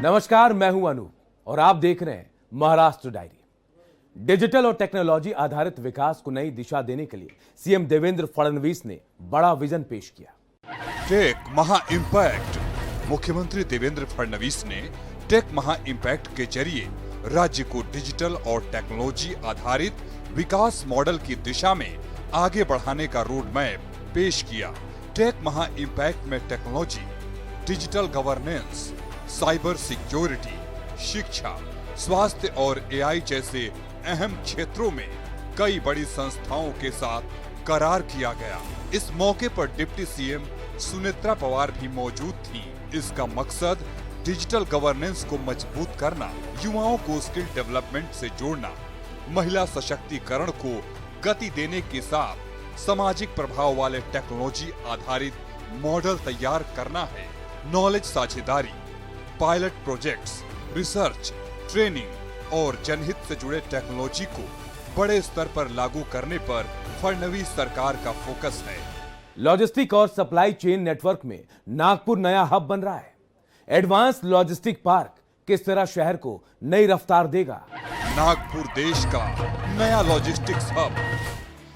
नमस्कार, मैं हूं अनु और आप देख रहे हैं महाराष्ट्र डायरी। डिजिटल और टेक्नोलॉजी आधारित विकास को नई दिशा देने के लिए सीएम देवेंद्र फडणवीस ने बड़ा विजन पेश किया। टेक महा इम्पैक्ट। मुख्यमंत्री देवेंद्र फडणवीस ने टेक महा इम्पैक्ट के जरिए राज्य को डिजिटल और टेक्नोलॉजी आधारित विकास मॉडल की दिशा में आगे बढ़ाने का रोड मैप पेश किया। टेक महा इम्पैक्ट में technology, digital governance, cyber security, शिक्षा, स्वास्थ्य और एआई जैसे अहम क्षेत्रों में कई बड़ी संस्थाओं के साथ करार किया गया। इस मौके पर डिप्टी सीएम सुनेत्रा पवार भी मौजूद थीं। इसका मकसद डिजिटल गवर्नेंस को मजबूत करना, युवाओं को स्किल डेवलपमेंट से जोड़ना, महिला सशक्तिकरण को गति देने के साथ सामाजिक प्रभाव वाले टेक्नोलॉजी आधारित मॉडल तैयार करना है। नॉलेज साझेदारी, पायलट प्रोजेक्ट्स, रिसर्च, ट्रेनिंग और जनहित से जुड़े टेक्नोलॉजी को बड़े स्तर पर लागू करने पर फडणवीस सरकार का फोकस है। लॉजिस्टिक और सप्लाई चेन नेटवर्क में नागपुर नया हब बन रहा है। एडवांस लॉजिस्टिक पार्क किस तरह शहर को नई रफ्तार देगा। नागपुर देश का नया लॉजिस्टिक्स हब।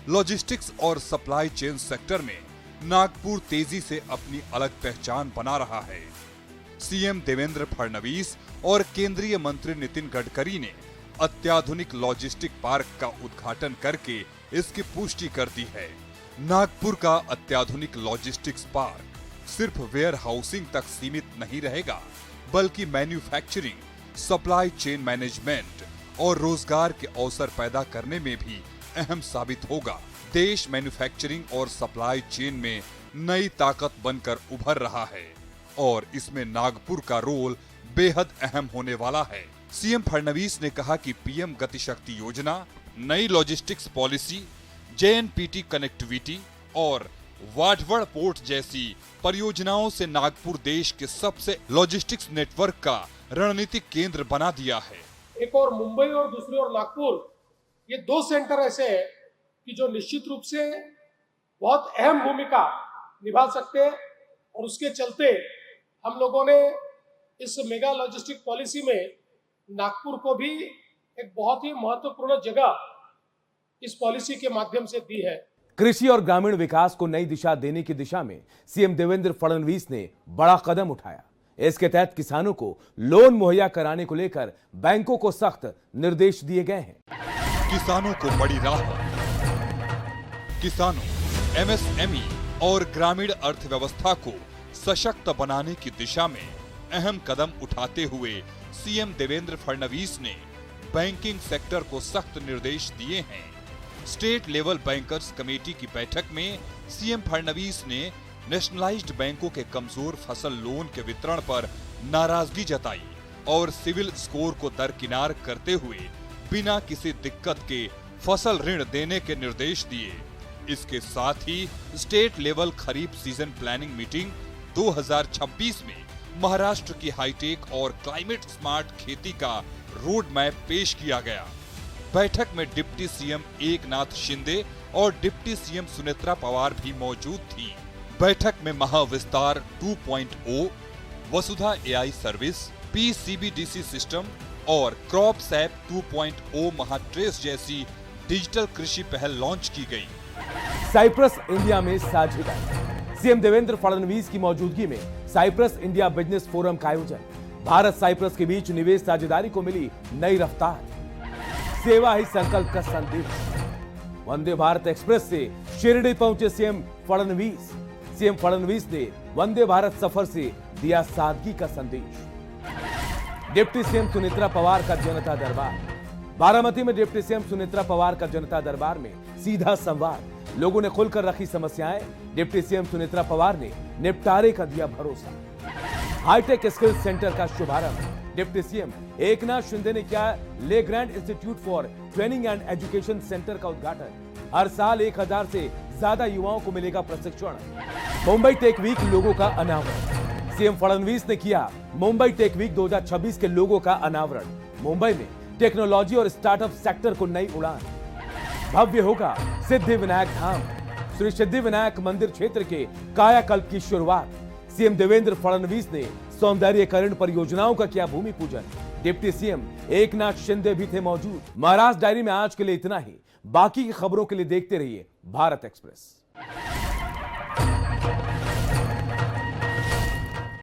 लॉजिस्टिक्स और सप्लाई चेन सेक्टर में नागपुर तेजी से अपनी अलग पहचान बना रहा है। सीएम देवेंद्र फडणवीस और केंद्रीय मंत्री नितिन गडकरी ने अत्याधुनिक लॉजिस्टिक पार्क का उद्घाटन करके इसकी पुष्टि कर दी है। नागपुर का अत्याधुनिक लॉजिस्टिक्स पार्क सिर्फ वेयर हाउसिंग तक सीमित नहीं रहेगा, बल्कि मैन्युफैक्चरिंग, सप्लाई चेन मैनेजमेंट और रोजगार के अवसर पैदा करने में भी अहम साबित होगा। देश मैन्युफैक्चरिंग और सप्लाई चेन में नई ताकत बनकर उभर रहा है और इसमें नागपुर का रोल बेहद अहम होने वाला है। सीएम फडणवीस ने कहा कि पीएम गति शक्ति योजना, नई लॉजिस्टिक्स पॉलिसी, जेएनपीटी कनेक्टिविटी और वाटवड़ पोर्ट जैसी परियोजनाओं से नागपुर देश के सबसे लॉजिस्टिक्स नेटवर्क का रणनीतिक केंद्र बना दिया है। एक और मुंबई और दूसरी ओर नागपुर, ये दो सेंटर ऐसे हैं कि जो निश्चित रूप से बहुत अहम भूमिका निभा सकते हैं और उसके चलते हम लोगों ने इस मेगा लॉजिस्टिक पॉलिसी में नागपुर को भी एक बहुत ही महत्वपूर्ण जगह इस पॉलिसी के माध्यम से दी है। कृषि और ग्रामीण विकास को नई दिशा देने की दिशा में सीएम देवेंद्र फडणवीस ने बड़ा कदम उठाया। इसके तहत किसानों को लोन मुहैया कराने को लेकर बैंकों को सख्त निर्देश दिए गए हैं। किसानों को बड़ी राहत। किसानों, एमएसएमई और ग्रामीण अर्थव्यवस्था को सशक्त बनाने की दिशा में अहम कदम उठाते हुए सीएम देवेंद्र फडणवीस ने बैंकिंग सेक्टर को सख्त निर्देश दिए हैं। स्टेट लेवल बैंकर्स कमेटी की बैठक में सीएम फडणवीस ने नेशनलाइज्ड बैंकों के कमजोर फसल लोन के वितरण पर नाराजगी जताई और सिविल स्कोर को दरकिनार करते हुए बिना किसी दिक्कत के फसल ऋण देने के निर्देश दिए। इसके साथ ही स्टेट लेवल खरीफ सीजन प्लानिंग मीटिंग 2026 में महाराष्ट्र की हाईटेक और क्लाइमेट स्मार्ट खेती का रोड मैप पेश किया गया। बैठक में डिप्टी सीएम एकनाथ शिंदे और डिप्टी सीएम सुनेत्रा पवार भी मौजूद थी। बैठक में महाविस्तार 2.0, वसुधा एआई सर्विस, पीसीबीडीसी सिस्टम और क्रॉप सैप 2.0 महाट्रेस जैसी डिजिटल कृषि पहल लॉन्च की गई। साइप्रस इंडिया में साझेदारी। सीएम देवेंद्र फडणवीस की मौजूदगी में साइप्रस इंडिया बिजनेस फोरम का आयोजन। भारत साइप्रस के बीच निवेश साझेदारी को मिली नई रफ्तार। सेवा ही संकल्प का संदेश। वंदे भारत एक्सप्रेस से शिरडी पहुंचे सीएम फडणवीस। सीएम फडणवीस ने वंदे भारत सफर से दिया सादगी का संदेश। डिप्टी सीएम सुनेत्रा पवार का जनता दरबार। बारामती में डिप्टी सीएम सुनेत्रा पवार का जनता दरबार में सीधा संवाद। लोगों ने खुलकर रखी समस्याएं। डिप्टी सीएम सुनेत्रा पवार ने निपटारे का दिया भरोसा। हाईटेक स्किल सेंटर का शुभारंभ। डिप्टी सीएम एकनाथ शिंदे ने किया ले grand institute for training and education centre का उद्घाटन। हर साल 1000 से ज्यादा युवाओं को मिलेगा प्रशिक्षण। मुंबई टेक वीक लोगों का अनावरण। सीएम फडणवीस ने किया मुंबई टेक वीक 2026 के लोगों का अनावरण। मुंबई में टेक्नोलॉजी और स्टार्टअप सेक्टर को नई उड़ान। भव्य होगा सिद्धि विनायक धाम। श्री सिद्धि विनायक मंदिर क्षेत्र के कायाकल्प की शुरुआत। सीएम देवेंद्र फडणवीस ने सौंदर्यीकरण परियोजनाओं का किया भूमि पूजन। डिप्टी सीएम एकनाथ शिंदे भी थे मौजूद। महाराष्ट्र डायरी में आज के लिए इतना ही। बाकी की खबरों के लिए देखते रहिए भारत एक्सप्रेस।